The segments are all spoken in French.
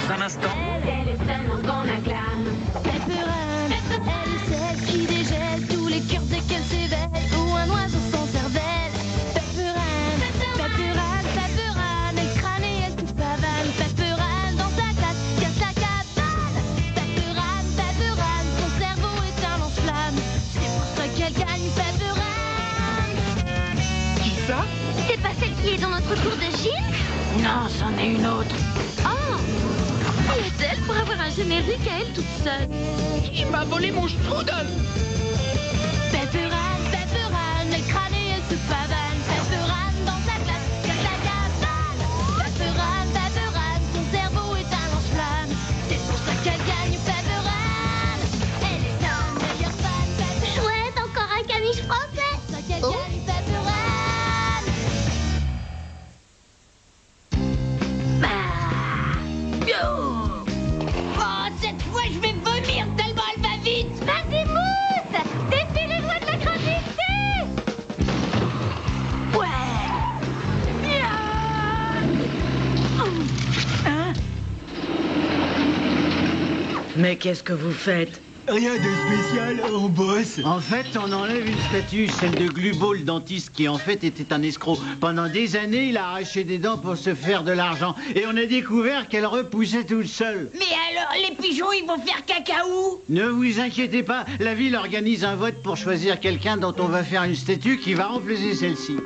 Dans un instant. Elle est tellement qu'on acclame. Pepperane, elle est celle qui dégèle tous les cœurs dès qu'elle s'éveille ou un oiseau sans cervelle. Pepperane, Pepperane, Pepperane, elle crâne et elle tout pavane. Pepperane dans sa classe, casse la cabane. Pepperane, Pepperane, son cerveau est un lance-flamme. C'est pour ça qu'elle gagne, Pepperane. Qui ça? C'est pas celle qui est dans notre cours de gym? Non, c'en est une autre. Oh! Qui est-elle pour avoir un générique à elle toute seule? Il m'a volé mon strudel. Pepperane, Pepperane, elle crâne et elle se pavane. Pepperane dans sa classe, casse la cabane. Pepperane, Pepperane, son cerveau est un lance-flamme. C'est pour ça qu'elle gagne, Pepperane. Elle est la meilleure fan, Pepperane. Chouette, encore un caniche français. C'est pour ça qu'elle gagne, Pepperane. Oh, cette fois, je vais vomir tellement elle va vite. Vas-y, Mousse, défie les lois de la gravité. Ouais. Hein? Mais qu'est-ce que vous faites? Rien de spécial, on bosse. En fait, on enlève une statue, celle de Glubo, le dentiste, qui en fait était un escroc. Pendant des années, il a arraché des dents pour se faire de l'argent. Et on a découvert qu'elle repoussait toute seule. Mais alors, les pigeons, ils vont faire caca où? Ne vous inquiétez pas, la ville organise un vote pour choisir quelqu'un dont on va faire une statue qui va remplacer celle-ci.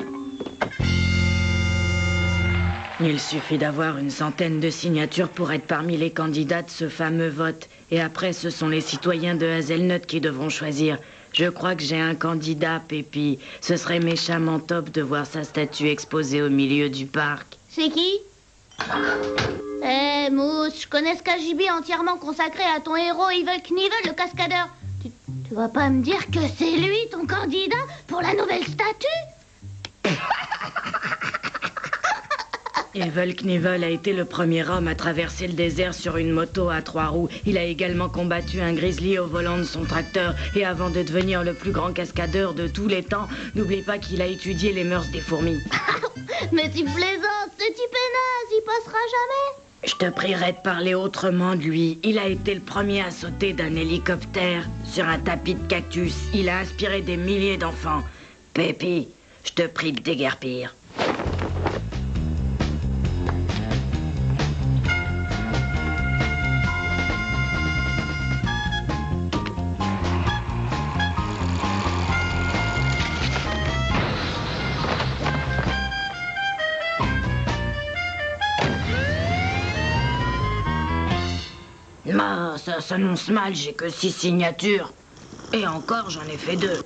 Il suffit d'avoir une centaine de signatures pour être parmi les candidats de ce fameux vote. Et après, ce sont les citoyens de Hazelnut qui devront choisir. Je crois que j'ai un candidat, Pépi. Ce serait méchamment top de voir sa statue exposée au milieu du parc. C'est qui? Eh, Mousse, je connais ce KGB entièrement consacré à ton héros Evel Knievel, le cascadeur. Tu vas pas me dire que c'est lui, ton candidat, pour la nouvelle statue? Evel Knievel a été le premier homme à traverser le désert sur une moto à 3 roues. Il a également combattu un grizzly au volant de son tracteur. Et avant de devenir le plus grand cascadeur de tous les temps, n'oublie pas qu'il a étudié les mœurs des fourmis. Mais tu plaisantes, ce type est naze, il passera jamais. Je te prierai de parler autrement de lui. Il a été le premier à sauter d'un hélicoptère sur un tapis de cactus. Il a inspiré des milliers d'enfants. Pépi, je te prie de déguerpir. Ah, ça s'annonce mal, j'ai que 6 signatures. Et encore, j'en ai fait 2.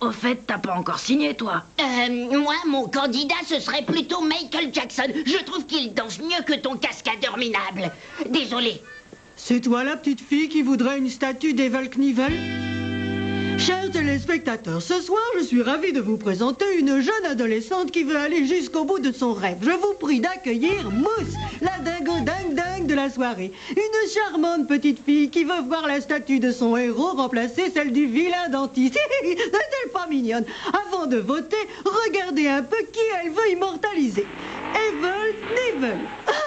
Au fait, t'as pas encore signé, toi? Moi, mon candidat, ce serait plutôt Michael Jackson. Je trouve qu'il danse mieux que ton cascadeur minable. Désolé. C'est toi la petite fille qui voudrait une statue d'Evel Knievel? Chers téléspectateurs, ce soir, je suis ravie de vous présenter une jeune adolescente qui veut aller jusqu'au bout de son rêve. Je vous prie d'accueillir Mousse, la dingo dingue de la soirée. Une charmante petite fille qui veut voir la statue de son héros remplacer celle du vilain dentiste. N'est-elle pas mignonne? Avant de voter, regardez un peu qui elle veut immortaliser. Evel Knievel.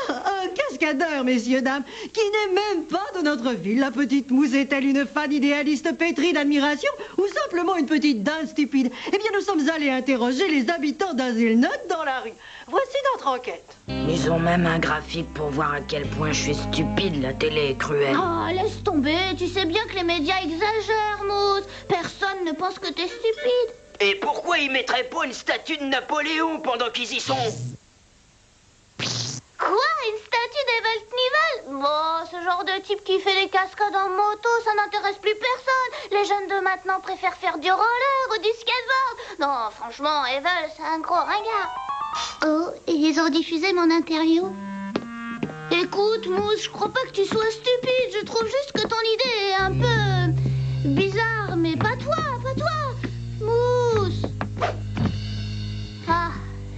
Un cascadeur, messieurs, dames, qui n'est même pas de notre ville. La petite Mousse est-elle une fan idéaliste pétrie d'admiration ou simplement une petite dinde stupide? Eh bien, nous sommes allés interroger les habitants d'Hazelnut dans la rue. Voici notre enquête. Ils ont même un graphique pour voir à quel point je suis stupide, la télé est cruelle. Oh, laisse tomber, tu sais bien que les médias exagèrent, Mousse. Personne ne pense que t'es stupide. Et pourquoi ils mettraient pas une statue de Napoléon pendant qu'ils y sont? Quoi? Une statue d'Evel Knievel? Bon, ce genre de type qui fait des cascades en moto, ça n'intéresse plus personne. Les jeunes de maintenant préfèrent faire du roller ou du skateboard. Non, franchement, Evel, c'est un gros ringard. Oh, et ils ont diffusé mon interview. Écoute, Mousse, je crois pas que tu sois stupide. Je trouve juste que ton idée est un peu bizarre, mais pas toi, Mousse. Ah,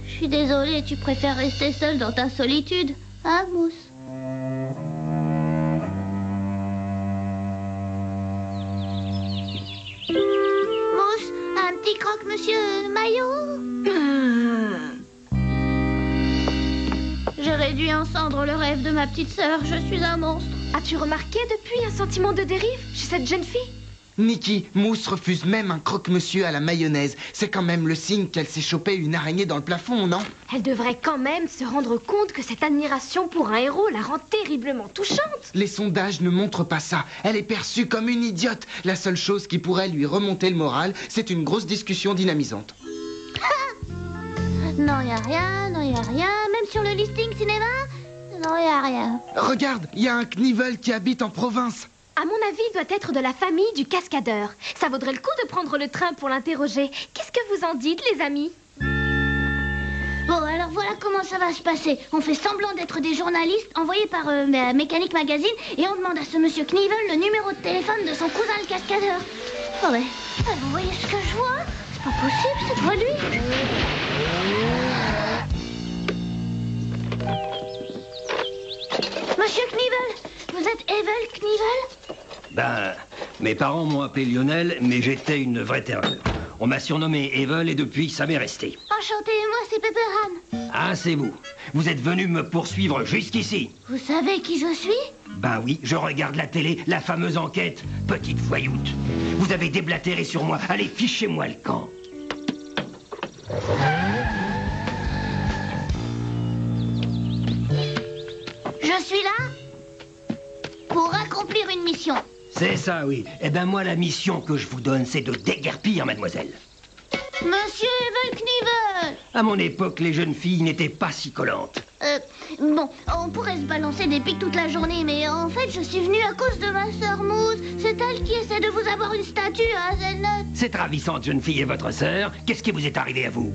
je suis désolée, tu préfères rester seule dans ta solitude, hein, Mousse? Mousse, un petit croque-monsieur Maillot? J'ai réduit en cendres le rêve de ma petite sœur. Je suis un monstre. As-tu remarqué depuis un sentiment de dérive chez cette jeune fille? Niki, Mousse refuse même un croque-monsieur à la mayonnaise. C'est quand même le signe qu'elle s'est chopée une araignée dans le plafond, non? Elle devrait quand même se rendre compte que cette admiration pour un héros la rend terriblement touchante. Les sondages ne montrent pas ça. Elle est perçue comme une idiote. La seule chose qui pourrait lui remonter le moral, c'est une grosse discussion dynamisante. Non, y a rien, non, y a rien. Même sur le listing cinéma, non, y a rien. Regarde, il y a un Knievel qui habite en province. À mon avis, il doit être de la famille du cascadeur. Ça vaudrait le coup de prendre le train pour l'interroger. Qu'est-ce que vous en dites, les amis? Bon, alors voilà comment ça va se passer. On fait semblant d'être des journalistes envoyés par Mécanique Magazine et on demande à ce monsieur Knievel le numéro de téléphone de son cousin le cascadeur. Oh ouais, vous voyez ce que je vois? C'est pas possible, c'est pas lui. Monsieur Knievel, vous êtes Evel Knievel? Ben, mes parents m'ont appelé Lionel, mais j'étais une vraie terreur. On m'a surnommé Evel et depuis, ça m'est resté. Enchanté, moi c'est Pepperan. Ah, c'est vous. Vous êtes venu me poursuivre jusqu'ici. Vous savez qui je suis? Ben oui, je regarde la télé, la fameuse enquête. Petite voyoute. Vous avez déblatéré sur moi. Allez, fichez-moi le camp. Je suis là pour accomplir une mission. C'est ça, oui. Eh ben moi, la mission que je vous donne, c'est de déguerpir, mademoiselle. Monsieur Evel Knievel! À mon époque, les jeunes filles n'étaient pas si collantes. Bon, on pourrait se balancer des pics toute la journée, mais en fait, je suis venue à cause de ma sœur Mousse. C'est elle qui essaie de vous avoir une statue à Hazelnut. Cette ravissante jeune fille est votre sœur. Qu'est-ce qui vous est arrivé à vous?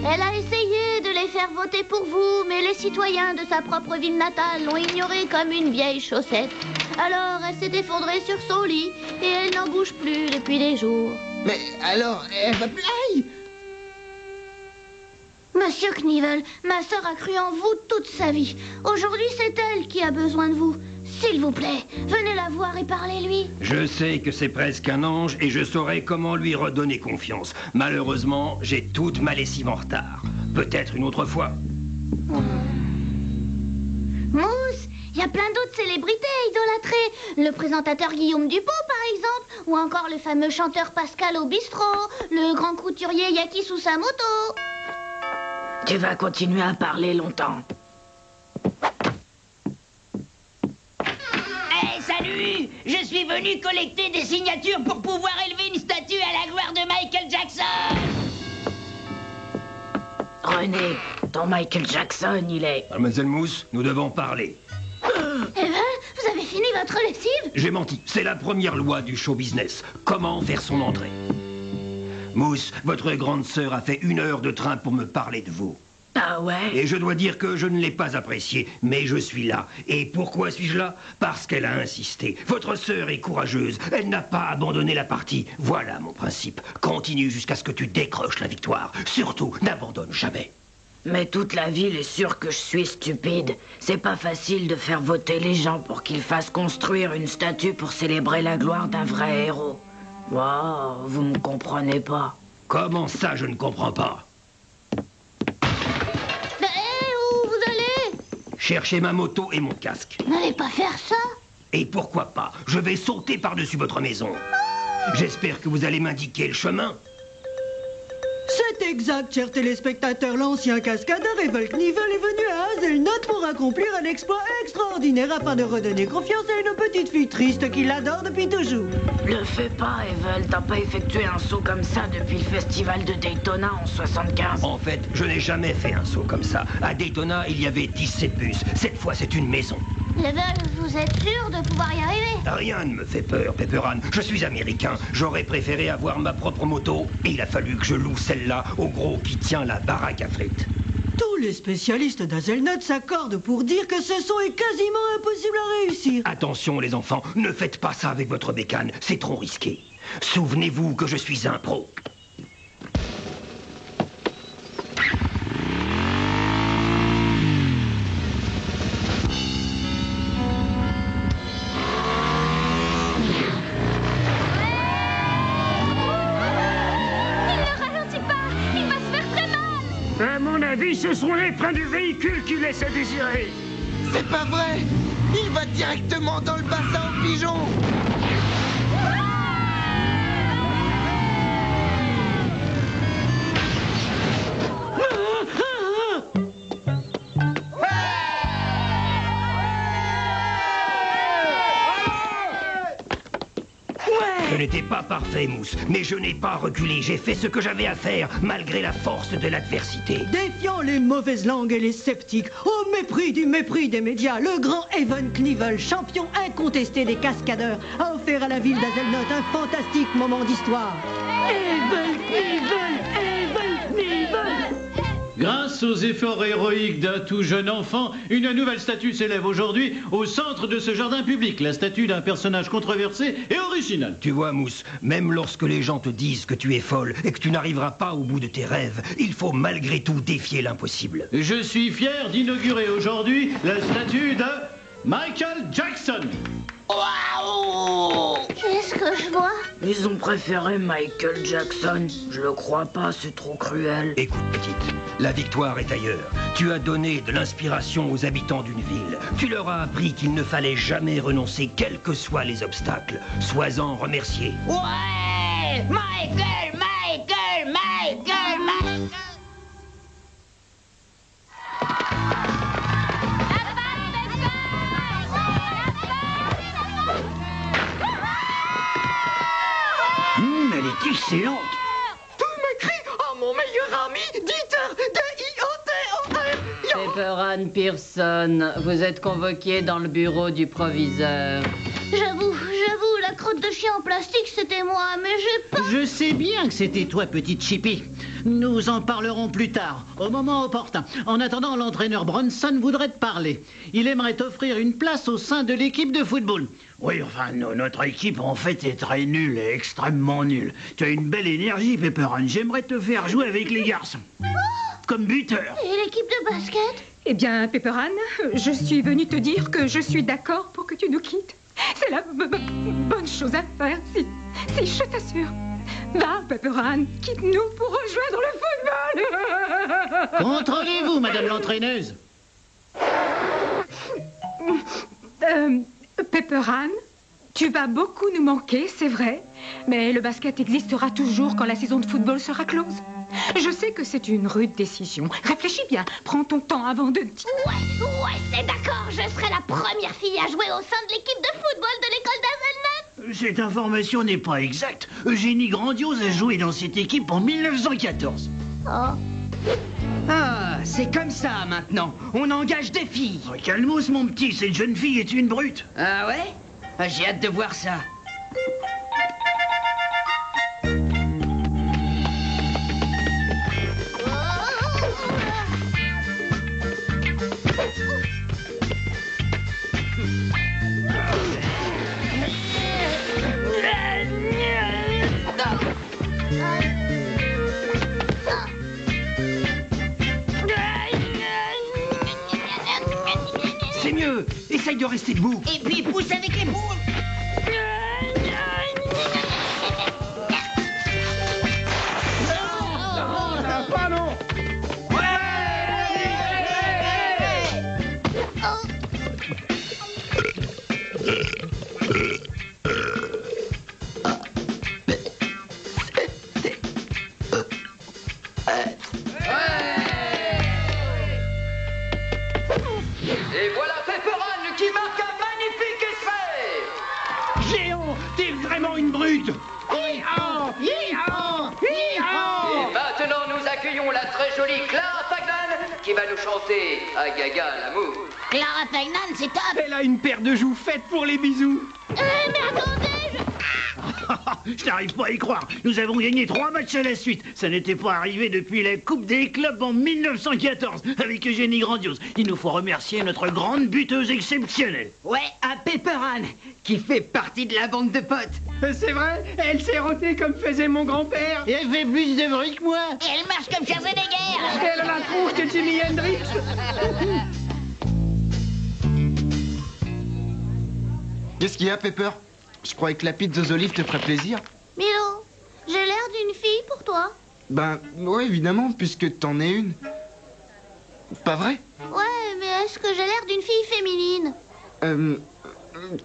Elle a essayé de les faire voter pour vous, mais les citoyens de sa propre ville natale l'ont ignorée comme une vieille chaussette. Alors, elle s'est effondrée sur son lit, et elle n'en bouge plus depuis des jours. Mais alors, elle va plaire. Monsieur Knievel, ma sœur a cru en vous toute sa vie. Aujourd'hui, c'est elle qui a besoin de vous. S'il vous plaît, venez la voir et parlez-lui. Je sais que c'est presque un ange et je saurai comment lui redonner confiance. Malheureusement, j'ai toute ma lessive en retard. Peut-être une autre fois. Mousse, il y a plein d'autres célébrités idolâtrées. Le présentateur Guillaume Dupont, par exemple. Ou encore le fameux chanteur Pascal au bistrot. Le grand couturier Yaki Susamoto. Tu vas continuer à parler longtemps. Hey, salut! Je suis venu collecter des signatures pour pouvoir élever une statue à la gloire de Michael Jackson! René, ton Michael Jackson, il est... Mademoiselle Mousse, nous devons parler. Evel, vous avez fini votre lessive? J'ai menti. C'est la première loi du show business. Comment faire son entrée? Mousse, votre grande sœur a fait 1 heure de train pour me parler de vous. Ah ouais? Et je dois dire que je ne l'ai pas apprécié, mais je suis là. Et pourquoi suis-je là? Parce qu'elle a insisté. Votre sœur est courageuse. Elle n'a pas abandonné la partie. Voilà mon principe. Continue jusqu'à ce que tu décroches la victoire. Surtout, n'abandonne jamais. Mais toute la ville est sûre que je suis stupide. C'est pas facile de faire voter les gens pour qu'ils fassent construire une statue pour célébrer la gloire d'un vrai héros. Wow, vous me comprenez pas. Comment ça, je ne comprends pas? Où vous allez? Cherchez ma moto et mon casque. N'allez pas faire ça. Et pourquoi pas? Je vais sauter par-dessus votre maison. J'espère que vous allez m'indiquer le chemin. C'est exact, chers téléspectateurs. L'ancien cascadeur Evel Knievel est venu à Hazelnut pour accomplir un exploit extraordinaire afin de redonner confiance à une petite fille triste qui l'adore depuis toujours. Le fais pas, Evel. T'as pas effectué un saut comme ça depuis le festival de Daytona en 75. En fait, je n'ai jamais fait un saut comme ça. À Daytona, il y avait 17 bus. Cette fois, c'est une maison. Evel, vous êtes sûr de pouvoir y arriver? Rien ne me fait peur, Pepperan. Je suis américain. J'aurais préféré avoir ma propre moto. Et il a fallu que je loue celle-là au gros qui tient la baraque à frites. Tous les spécialistes d'Hazelnut s'accordent pour dire que ce saut est quasiment impossible à réussir. Attention, les enfants, ne faites pas ça avec votre bécane. C'est trop risqué. Souvenez-vous que je suis un pro. ce sont les freins du véhicule qui laissent à désirer. C'est pas vrai! Il va directement dans le bassin aux pigeons! Je n'étais pas parfait, Mousse, mais je n'ai pas reculé. J'ai fait ce que j'avais à faire, malgré la force de l'adversité. Défiant les mauvaises langues et les sceptiques, au mépris du mépris des médias, le grand Evan Knievel, champion incontesté des cascadeurs, a offert à la ville d'Hazelnut un fantastique moment d'histoire. Evan Knievel, Evan Knievel. Grâce aux efforts héroïques d'un tout jeune enfant, une nouvelle statue s'élève aujourd'hui au centre de ce jardin public. La statue d'un personnage controversé et original. Tu vois, Mousse, même lorsque les gens te disent que tu es folle et que tu n'arriveras pas au bout de tes rêves, il faut malgré tout défier l'impossible. Je suis fier d'inaugurer aujourd'hui la statue de Michael Jackson. Waouh! Qu'est-ce que je vois? Ils ont préféré Michael Jackson. Je le crois pas, c'est trop cruel. Écoute, petite, la victoire est ailleurs. Tu as donné de l'inspiration aux habitants d'une ville. Tu leur as appris qu'il ne fallait jamais renoncer, quels que soient les obstacles. Sois-en remercié. Ouais! Michael, Michael, Michael, Michael. Elle est excellente. Tous me crient « Oh, mon meilleur ami, Dieter, D-I-O-T-O-R » Pepper Ann Pearson, vous êtes convoqué dans le bureau du proviseur. J'avoue, la crotte de chien en plastique, c'était moi, mais j'ai pas... Je sais bien que c'était toi, petite Chippy. Nous en parlerons plus tard, au moment opportun. En attendant, l'entraîneur Bronson voudrait te parler. Il aimerait t'offrir une place au sein de l'équipe de football. Oui, enfin, notre équipe, en fait, est très nulle, extrêmement nulle. Tu as une belle énergie, Pepper Ann. J'aimerais te faire jouer avec les garçons. Comme buteur. Et l'équipe de basket? Eh bien, Pepper Ann, je suis venue te dire que je suis d'accord pour que tu nous quittes. C'est la bonne chose à faire, si je t'assure. Va, Pepper Ann, quitte-nous pour rejoindre le football. Contrôlez-vous, madame l'entraîneuse. Pepper Ann, tu vas beaucoup nous manquer, c'est vrai, mais le basket existera toujours quand la saison de football sera close. Je sais que c'est une rude décision. Réfléchis bien, prends ton temps avant de... Ouais, c'est d'accord, je serai la première fille à jouer au sein de l'équipe de football de l'école d'Hazelnut. Cette information n'est pas exacte. Eugénie Grandiose a joué dans cette équipe en 1914. Oh. Ah, c'est comme ça maintenant. On engage des filles. Oh, calmos, mon petit, cette jeune fille est une brute. Ah ouais? Ah, j'ai hâte de voir ça. C'est mieux. Essaye de rester debout. Et puis pousse avec les poules. Pas non. Et voilà Pepper Ann qui marque un magnifique essai. Géant, t'es vraiment une brute. Et maintenant nous accueillons la très jolie Clara Fagnan qui va nous chanter à Gaga l'amour. Clara Fagnan, c'est top. Elle a une paire de joues faites pour les bisous. Mais attendez, Je n'arrive pas à y croire. Nous avons gagné 3 matchs à la suite. Ça n'était pas arrivé depuis la Coupe des clubs en 1914 avec Eugénie Grandiose. Il nous faut remercier notre grande buteuse exceptionnelle. Ouais, à Pepper Ann, qui fait partie de la bande de potes. C'est vrai, elle s'est rôtée comme faisait mon grand-père. Et elle fait plus de bruit que moi. Et elle marche comme Schwarzenegger. Elle a la tronche de Jimi Hendrix. Qu'est-ce qu'il y a, Pepper? Je croyais que la pizza aux olives te ferait plaisir. Milo, j'ai l'air d'une fille pour toi. Ben, ouais, évidemment, puisque t'en es une. Pas vrai? Ouais, mais est-ce que j'ai l'air d'une fille féminine?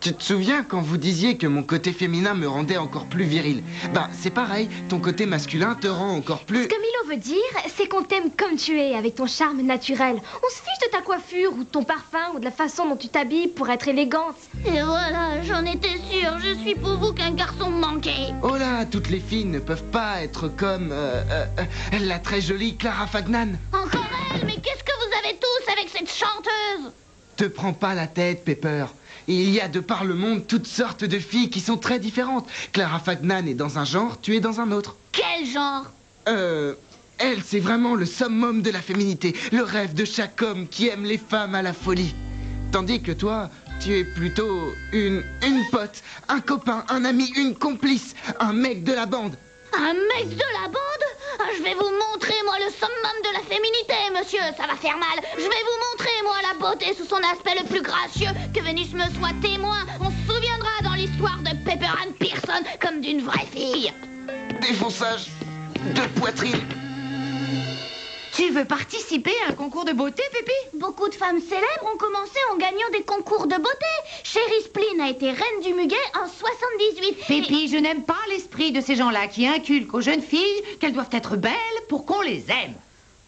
Tu te souviens quand vous disiez que mon côté féminin me rendait encore plus viril? Ben, c'est pareil, ton côté masculin te rend encore plus... Ce que Milo veut dire, c'est qu'on t'aime comme tu es, avec ton charme naturel. On se fiche de ta coiffure, ou de ton parfum, ou de la façon dont tu t'habilles pour être élégante. Et voilà, j'en étais sûre, je suis pour vous qu'un garçon manqué. Oh là, toutes les filles ne peuvent pas être comme... la très jolie Clara Fagnan. Encore elle, mais qu'est-ce que vous avez tous avec cette chanteuse? Te prends pas la tête, Pepper. Il y a de par le monde toutes sortes de filles qui sont très différentes. Clara Fagnan est dans un genre, tu es dans un autre. Quel genre? Elle, c'est vraiment le summum de la féminité, le rêve de chaque homme qui aime les femmes à la folie. Tandis que toi, tu es plutôt une pote, un copain, un ami, une complice, un mec de la bande. Un mec de la bande? Je vais vous montrer, moi, le summum de la féminité, monsieur. Ça va faire mal. Je vais vous montrer, moi, la beauté sous son aspect le plus gracieux. Que Vénus me soit témoin. On se souviendra dans l'histoire de Pepper Ann Pearson comme d'une vraie fille. Défonçage de poitrine. Tu veux participer à un concours de beauté, Pépi? Beaucoup de femmes célèbres ont commencé en gagnant des concours de beauté. Chérie Spline a été reine du muguet en 78. Pépi, je n'aime pas l'esprit de ces gens-là qui inculquent aux jeunes filles qu'elles doivent être belles pour qu'on les aime.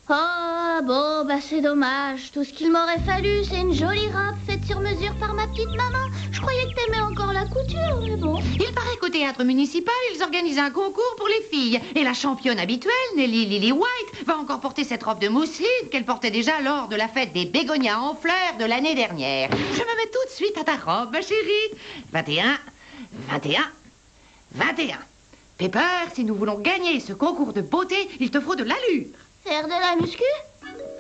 Oh, bon, bah c'est dommage. Tout ce qu'il m'aurait fallu, c'est une jolie robe faite sur mesure par ma petite maman. Je croyais que t'aimais encore la couture, mais bon. Il paraît qu'au théâtre municipal, ils organisent un concours pour les filles. Et la championne habituelle, Nellie Lily White, va encore porter cette robe de mousseline qu'elle portait déjà lors de la fête des bégonias en fleurs de l'année dernière. Je me mets tout de suite à ta robe, ma chérie. 21, 21, 21. Pepper, si nous voulons gagner ce concours de beauté, il te faut de l'allure. Faire de la muscu?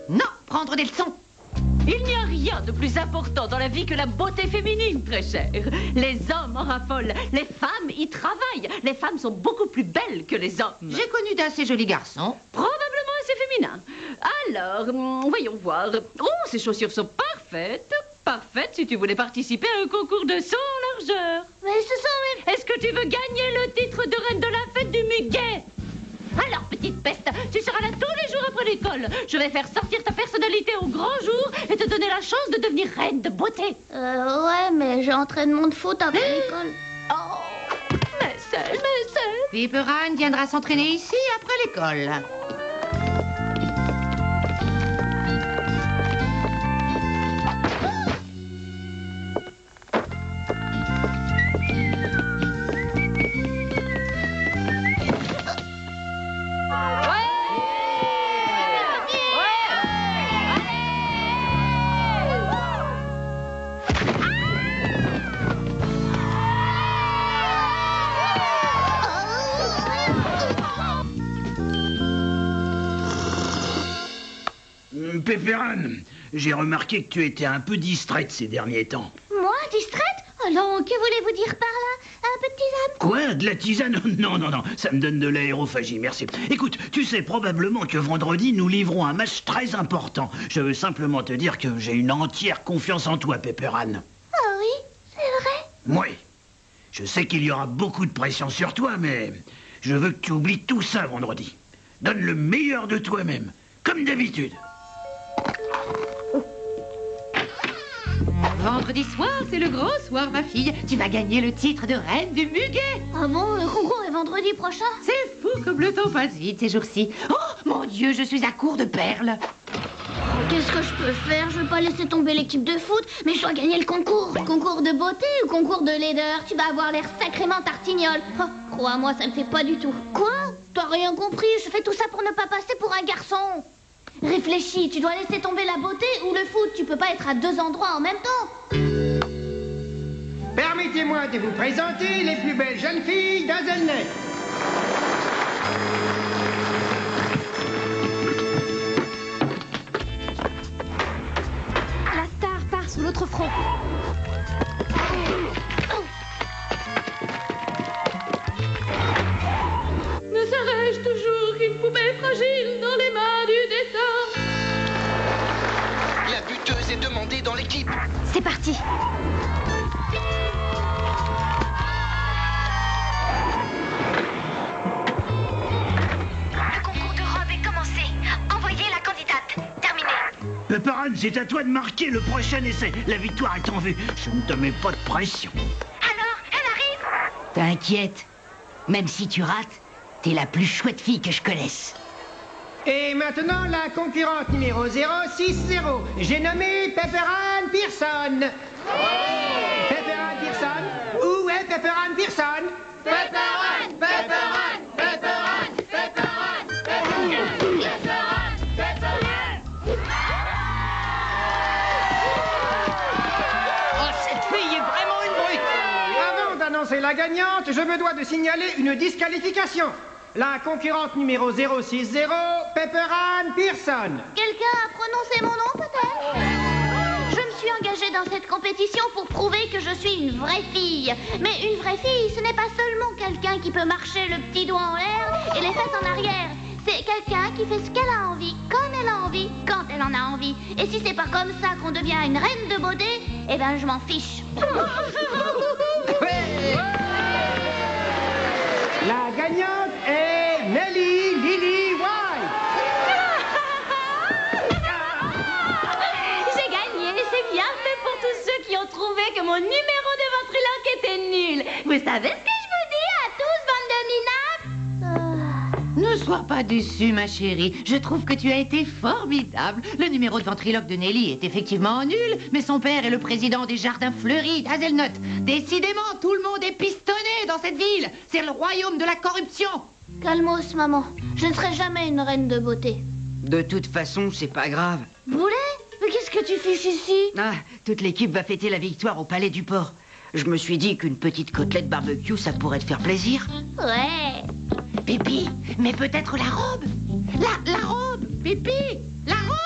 Non, prendre des leçons. Il n'y a rien de plus important dans la vie que la beauté féminine, très chère. Les hommes en raffolent, les femmes y travaillent. Les femmes sont beaucoup plus belles que les hommes. J'ai connu d'assez jolis garçons. Probablement assez féminins. Alors, voyons voir. Oh, ces chaussures sont parfaites. Parfaites si tu voulais participer à un concours de saut en largeur. Mais ce sont mes... Est-ce que tu veux gagner le titre de reine de la fête du muguet? Alors, petite peste, tu seras là tous les jours après l'école. Je vais faire sortir ta personnalité au grand jour et te donner la chance de devenir reine de beauté. Ouais, mais j'ai entraînement de foot après l'école. Oh, mais c'est... Pepper Ann viendra s'entraîner ici après l'école. Pepper Ann, j'ai remarqué que tu étais un peu distraite ces derniers temps. Moi, distraite? Alors, que voulez-vous dire par là? Un peu de tisane? Quoi? De la tisane? Non, non, non, ça me donne de l'aérophagie, merci. Écoute, tu sais probablement que vendredi, nous livrons un match très important. Je veux simplement te dire que j'ai une entière confiance en toi, Pepper Ann. Ah oui? C'est vrai? Oui. Je sais qu'il y aura beaucoup de pression sur toi, mais je veux que tu oublies tout ça vendredi. Donne le meilleur de toi-même, comme d'habitude. Vendredi soir, c'est le gros soir, ma fille. Tu vas gagner le titre de reine du muguet. Ah bon, le concours est vendredi prochain? C'est fou comme le temps passe vite ces jours-ci. Oh, mon Dieu, je suis à court de perles. Qu'est-ce que je peux faire? Je veux pas laisser tomber l'équipe de foot, mais je dois gagner le concours. Concours de beauté ou concours de laideur? Tu vas avoir l'air sacrément tartignole. Oh, crois-moi, ça me fait pas du tout. Quoi? T'as rien compris? Je fais tout ça pour ne pas passer pour un garçon. Réfléchis, tu dois laisser tomber la beauté ou le foot. Tu peux pas être à deux endroits en même temps. Permettez-moi de vous présenter les plus belles jeunes filles d'Hazelnut. La star part sur l'autre front. Ne serais-je toujours qu'une poupée fragile dans les mains du destin? La buteuse est demandée dans l'équipe. C'est parti. Le concours de robe est commencé. Envoyez la candidate. Terminé. Pepperan, c'est à toi de marquer le prochain essai. La victoire est en vue. Je ne te mets pas de pression. Alors, elle arrive. T'inquiète. Même si tu rates, t'es la plus chouette fille que je connaisse. Et maintenant, la concurrente numéro 060. J'ai nommé Pepperan Pearson. Pepperan Pearson. Où est Pepperan Pearson? Pepperan, Pepperan, Pepperan, Pepperan, Pepperan, Pepperan. Oh, cette fille est vraiment une brute. Avant d'annoncer la gagnante, je me dois de signaler une disqualification. La concurrente numéro 060, Pepperan Pearson. Quelqu'un a prononcé mon nom, peut-être? Je me suis engagée dans cette compétition pour prouver que je suis une vraie fille. Mais une vraie fille, ce n'est pas seulement quelqu'un qui peut marcher le petit doigt en l'air et les fesses en arrière. C'est quelqu'un qui fait ce qu'elle a envie, comme elle a envie, quand elle en a envie. Et si c'est pas comme ça qu'on devient une reine de beauté, eh ben je m'en fiche. La gagnante est Nelly Lily White. J'ai gagné, c'est bien fait pour tous ceux qui ont trouvé que mon numéro de ventriloque était nul. Vous savez ce que je vous dis à tous, bande de minables? Ne sois pas déçue, ma chérie. Je trouve que tu as été formidable. Le numéro de ventriloque de Nelly est effectivement nul, mais son père est le président des jardins fleuris d'Hazelnut. Décidément, tout le monde est pistonné dans cette ville. C'est le royaume de la corruption. Calmos, maman. Je ne serai jamais une reine de beauté. De toute façon, c'est pas grave. Boulet? Mais qu'est-ce que tu fiches ici? Ah, toute l'équipe va fêter la victoire au Palais du Port. Je me suis dit qu'une petite côtelette barbecue, ça pourrait te faire plaisir. Ouais. Pipi, mais peut-être la robe. La robe, Pipi, la robe.